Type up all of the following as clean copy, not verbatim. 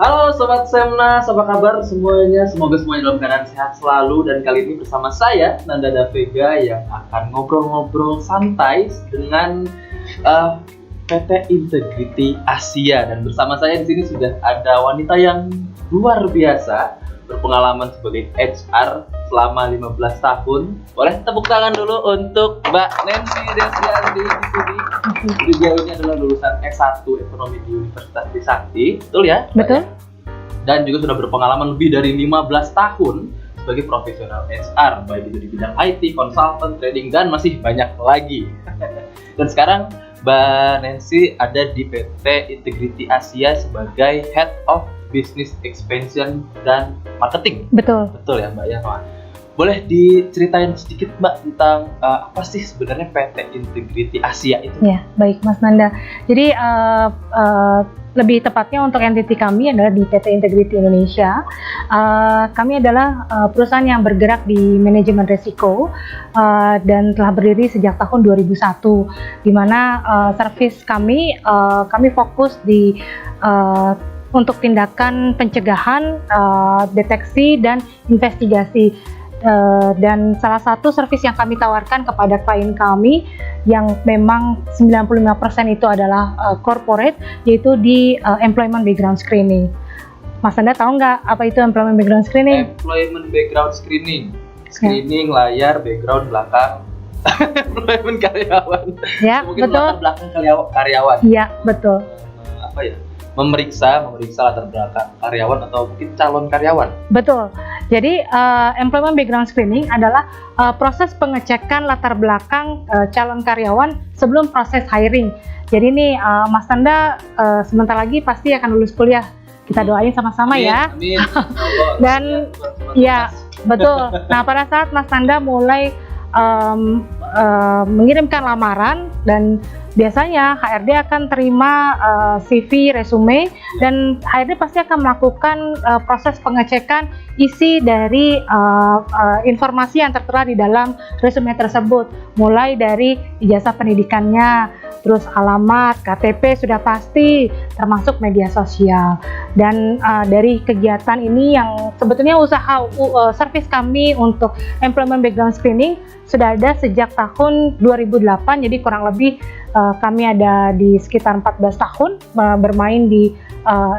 Halo Sobat Semnas, apa kabar semuanya? Semoga semuanya dalam keadaan sehat selalu. Dan kali ini bersama saya, Nanda Davega, yang akan ngobrol-ngobrol santai dengan PT Integrity Asia. Dan bersama saya di sini sudah ada wanita yang luar biasa, berpengalaman sebagai HR selama 15 tahun. Boleh tepuk tangan dulu untuk Mbak Nancy Desiandi di sini. Beliau ini adalah lulusan S1 Ekonomi di Universitas Trisakti, betul ya? Betul. Dan juga sudah berpengalaman lebih dari 15 tahun sebagai profesional HR, baik itu di bidang IT, consultant, trading, dan masih banyak lagi. Dan sekarang Mbak Nancy ada di PT Integrity Asia sebagai Head of Business Expansion dan Marketing. Betul. Betul ya Mbak ya? Boleh diceritain sedikit Mbak tentang apa sih sebenarnya PT Integrity Asia itu? Ya, baik Mas Nanda. Jadi lebih tepatnya untuk entiti kami adalah di PT Integrity Indonesia. Kami adalah perusahaan yang bergerak di manajemen risiko dan telah berdiri sejak tahun 2001, di mana servis kami fokus di untuk tindakan pencegahan, deteksi dan investigasi. Dan salah satu servis yang kami tawarkan kepada klien kami yang memang 95% itu adalah corporate, yaitu di employment background screening. Mas Anda tahu nggak apa itu employment background screening? Employment background screening layar, background belakang, employment karyawan. Ya, mungkin betul. latar belakang karyawan. Iya, betul. Apa ya? Memeriksa latar belakang karyawan atau mungkin calon karyawan. Betul. Jadi employment background screening adalah proses pengecekan latar belakang calon karyawan sebelum proses hiring. Jadi ini Mas Tanda sebentar lagi pasti akan lulus kuliah. Kita doain sama-sama ya. Amin. Dan ya betul. Nah pada saat Mas Tanda mulai mengirimkan lamaran, dan biasanya HRD akan terima CV, resume, dan HRD pasti akan melakukan proses pengecekan isi dari informasi yang tertera di dalam resume tersebut, mulai dari ijazah pendidikannya, terus alamat, KTP sudah pasti, termasuk media sosial. Dan dari kegiatan ini yang sebetulnya servis kami untuk employment background screening sudah ada sejak tahun 2008, jadi kurang lebih kami ada di sekitar 14 tahun bermain di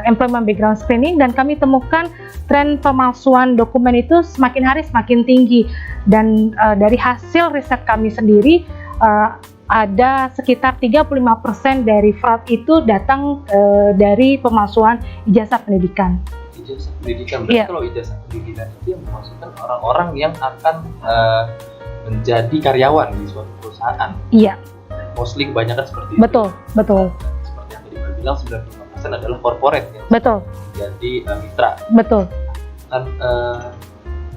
employment background screening, dan kami temukan tren pemalsuan dokumen itu semakin hari semakin tinggi. Dan dari hasil riset kami sendiri, ada sekitar 35% dari fraud itu datang dari pemalsuan ijazah pendidikan. Ijazah pendidikan, berarti kalau ijazah pendidikan itu yang memasukkan orang-orang yang akan menjadi karyawan di suatu perusahaan. Iya. Mostly kebanyakan seperti betul, itu. Betul. Seperti yang tadi Mbak bilang, 95% adalah corporate ya. Betul. Jadi mitra. Betul. Kan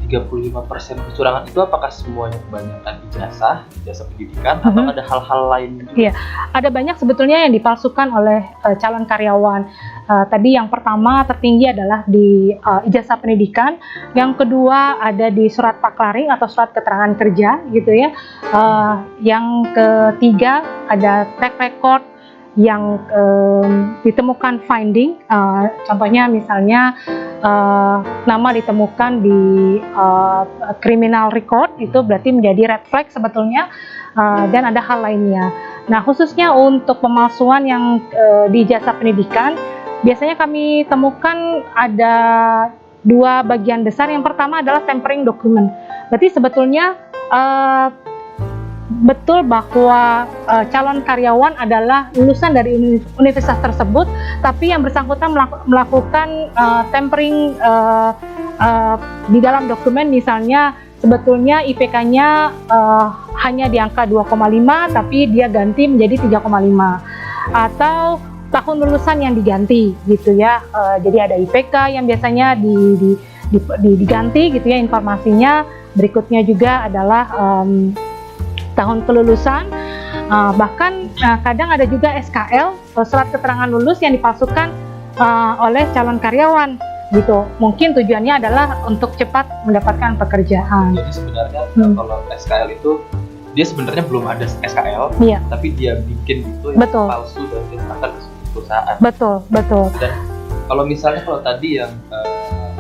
35% kecurangan itu apakah semuanya kebanyakan ijazah pendidikan, atau ada hal-hal lain juga? Iya, ada banyak sebetulnya yang dipalsukan oleh calon karyawan. Tadi yang pertama tertinggi adalah di ijazah pendidikan, yang kedua ada di surat paklaring atau surat keterangan kerja gitu ya. Yang ketiga ada track record yang ditemukan finding, contohnya misalnya nama ditemukan di criminal record, itu berarti menjadi red flag sebetulnya, dan ada hal lainnya. Nah khususnya untuk pemalsuan yang di ijazah pendidikan, biasanya kami temukan ada dua bagian besar. Yang pertama adalah tampering dokumen, berarti sebetulnya betul bahwa calon karyawan adalah lulusan dari universitas tersebut, tapi yang bersangkutan melakukan tampering di dalam dokumen. Misalnya sebetulnya IPK-nya hanya di angka 2,5 tapi dia ganti menjadi 3,5, atau tahun lulusan yang diganti gitu ya. Jadi ada IPK yang biasanya diganti gitu ya informasinya. Berikutnya juga adalah tahun kelulusan, bahkan kadang ada juga SKL, surat keterangan lulus, yang dipalsukan oleh calon karyawan gitu. Mungkin tujuannya adalah untuk cepat mendapatkan pekerjaan. Jadi sebenarnya kalau SKL itu dia sebenarnya belum ada SKL, iya, tapi dia bikin itu yang palsu dan dia serahkan ke perusahaan. Betul. Dan Kalau misalnya kalau tadi yang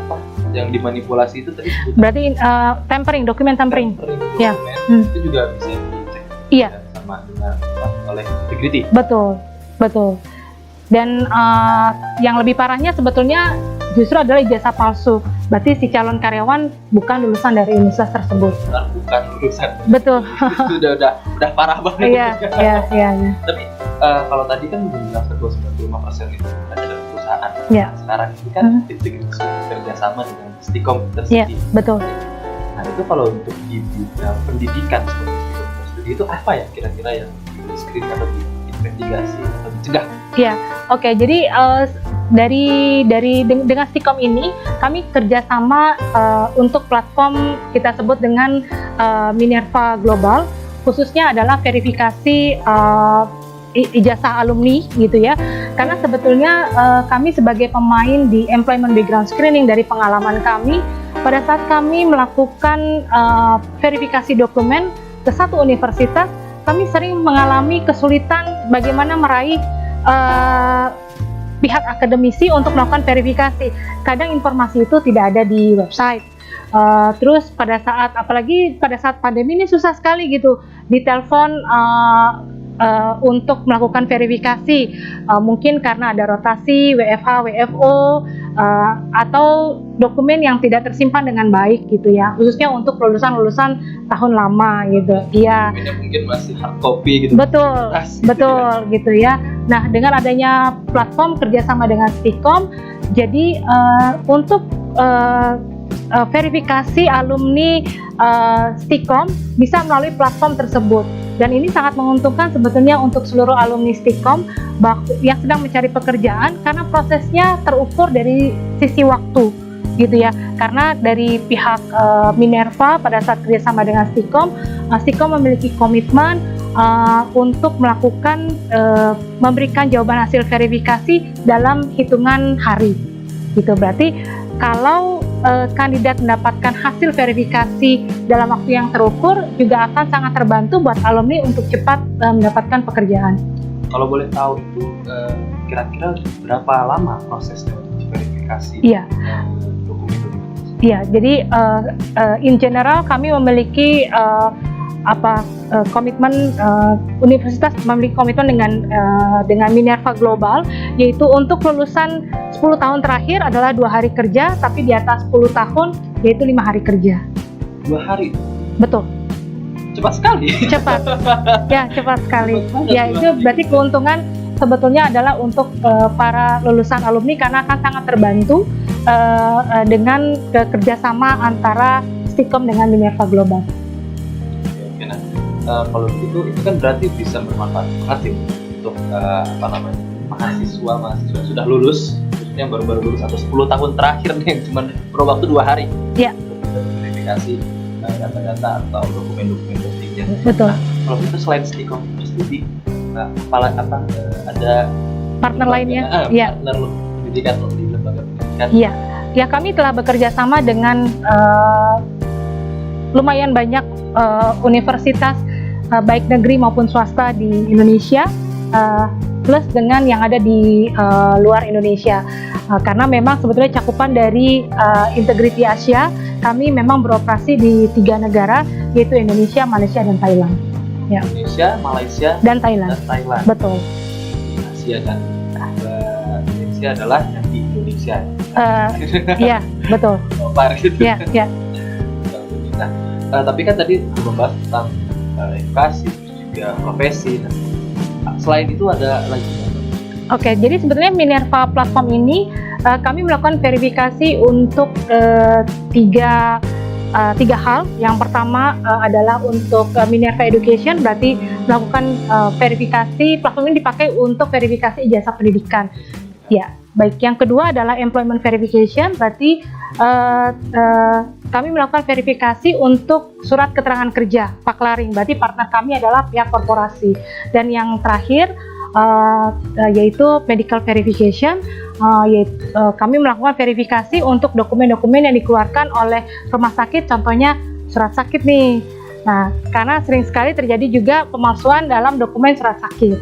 apa yang dimanipulasi itu tadi sebut Berarti tampering, dokumen tampering. Ya. itu juga bisa dicek Iya. sama dengan oleh integrity. Betul, betul. Dan yang lebih parahnya sebetulnya justru adalah ijazah palsu. Berarti si calon karyawan bukan lulusan dari universitas tersebut. Bukan lulusan. Betul. Itu udah parah banget. Iya. Tapi kalau tadi kan dijelaskan bahwa 95% itu ada dalam perusahaan. Iya. Sekarang ini kan integrasi kerjasama dengan Stikom Iya, tersendiri. betul. Nah itu kalau untuk di bidang pendidikan seperti studi itu apa ya kira-kira yang di screen atau diinvestigasi atau dicegah? Iya, oke. Jadi dengan Stikom ini kami kerjasama untuk platform kita sebut dengan Minerva Global, khususnya adalah verifikasi ijazah alumni gitu ya. Karena sebetulnya kami sebagai pemain di employment background screening dari pengalaman kami, pada saat kami melakukan verifikasi dokumen ke satu universitas, kami sering mengalami kesulitan bagaimana meraih pihak akademisi untuk melakukan verifikasi. Kadang informasi itu tidak ada di website. Terus apalagi pada saat pandemi ini susah sekali gitu, ditelepon untuk melakukan verifikasi, mungkin karena ada rotasi WFH, WFO, atau dokumen yang tidak tersimpan dengan baik gitu ya, khususnya untuk lulusan tahun lama gitu. Iya. Mungkin masih hard copy gitu. Betul gitu ya. Nah, dengan adanya platform kerjasama dengan Stikom, jadi untuk verifikasi alumni Stikom bisa melalui platform tersebut. Dan ini sangat menguntungkan sebetulnya untuk seluruh alumni Stikom yang sedang mencari pekerjaan, karena prosesnya terukur dari sisi waktu gitu ya. Karena dari pihak Minerva pada saat kerjasama dengan Stikom memiliki komitmen untuk melakukan memberikan jawaban hasil verifikasi dalam hitungan hari gitu. Berarti kalau kandidat mendapatkan hasil verifikasi dalam waktu yang terukur, juga akan sangat terbantu buat alumni untuk cepat mendapatkan pekerjaan. Kalau boleh tahu itu kira-kira berapa lama prosesnya untuk verifikasi dokumen? Iya, jadi in general kami memiliki komitmen, universitas memiliki komitmen dengan Minerva Global, yaitu untuk lulusan 10 tahun terakhir adalah 2 hari kerja, tapi di atas 10 tahun yaitu 5 hari kerja. 2 hari? Betul. Cepat sekali. Cepat. Ya, cepat sekali. Ya, itu berarti keuntungan sebetulnya adalah untuk para lulusan alumni, karena akan sangat terbantu dengan kerjasama antara Stikom dengan Minerva Global. Kalau begitu itu kan berarti bisa bermanfaat banget untuk mahasiswa yang sudah lulus, yang baru lulus atau 10 tahun terakhir nih, yang cuma perlu waktu 2 hari untuk verifikasi data-data atau dokumen-dokumen pentingnya. Betul. Kalau itu selain Stikom studi, ada partner lainnya? Partner pendidikan di lembaga pendidikan. Iya, ya kami telah bekerja sama dengan lumayan banyak universitas baik negeri maupun swasta di Indonesia, plus dengan yang ada di luar Indonesia, karena memang sebetulnya cakupan dari Integrity Asia, kami memang beroperasi di 3 negara, yaitu Indonesia, Malaysia, dan Thailand. Ya. Indonesia, Malaysia, dan Thailand. Betul. Betul. Asia dan Indonesia adalah yang di Indonesia. Iya, betul. Iya. Nah, tapi kan tadi membahas tentang edukasi, juga profesi. Nah, selain itu ada lagi. Oke, jadi sebetulnya Minerva platform ini kami melakukan verifikasi untuk tiga hal. Yang pertama adalah untuk Minerva Education, berarti melakukan verifikasi. Platform ini dipakai untuk verifikasi ijazah pendidikan. Ya, baik. Yang kedua adalah Employment Verification, berarti kami melakukan verifikasi untuk surat keterangan kerja, Paklaring, berarti partner kami adalah pihak korporasi. Dan yang terakhir yaitu Medical Verification, yaitu kami melakukan verifikasi untuk dokumen-dokumen yang dikeluarkan oleh rumah sakit, contohnya surat sakit nih. Nah, karena sering sekali terjadi juga pemalsuan dalam dokumen surat sakit.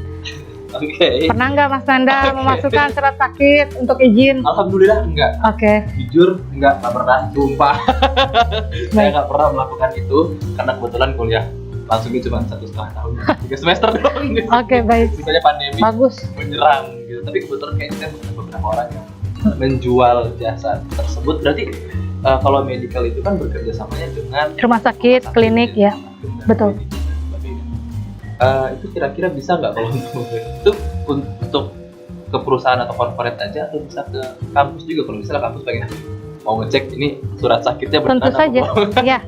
Oke. Pernah nggak Mas Nanda Oke. memasukkan surat sakit untuk izin? Alhamdulillah enggak. Oke, Jujur nggak pernah, sumpah. Saya nggak pernah melakukan itu karena kebetulan kuliah langsungnya cuma 1,5 tahun, 3 semester doang. Gitu. Oke, baik. Misalnya pandemi Bagus. menyerang gitu. Tapi kebetulan kayaknya saya bukan beberapa orang yang menjual jasa tersebut. Berarti kalau medical itu kan bekerja samanya dengan Rumah sakit, klinik ya. Betul. Itu kira-kira bisa nggak kalau itu untuk ke perusahaan atau corporate aja atau bisa ke kampus juga? Kalau misalnya kampus pengen mau ngecek ini surat sakitnya benar Tentu saja, ya,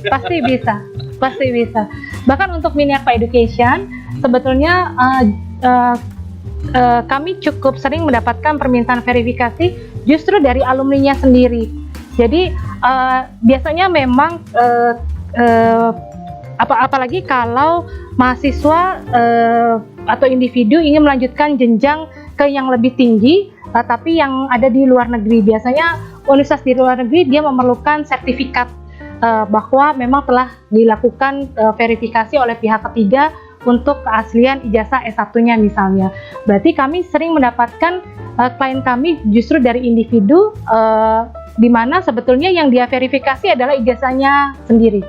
pasti bisa, pasti bisa. Bahkan untuk Minerva Education, sebetulnya kami cukup sering mendapatkan permintaan verifikasi justru dari alumninya sendiri. Jadi biasanya memang apalagi kalau mahasiswa atau individu ingin melanjutkan jenjang ke yang lebih tinggi, tapi yang ada di luar negeri. Biasanya universitas di luar negeri dia memerlukan sertifikat bahwa memang telah dilakukan verifikasi oleh pihak ketiga untuk keaslian ijazah S1-nya misalnya. Berarti kami sering mendapatkan klien kami justru dari individu di mana sebetulnya yang dia verifikasi adalah ijazahnya sendiri.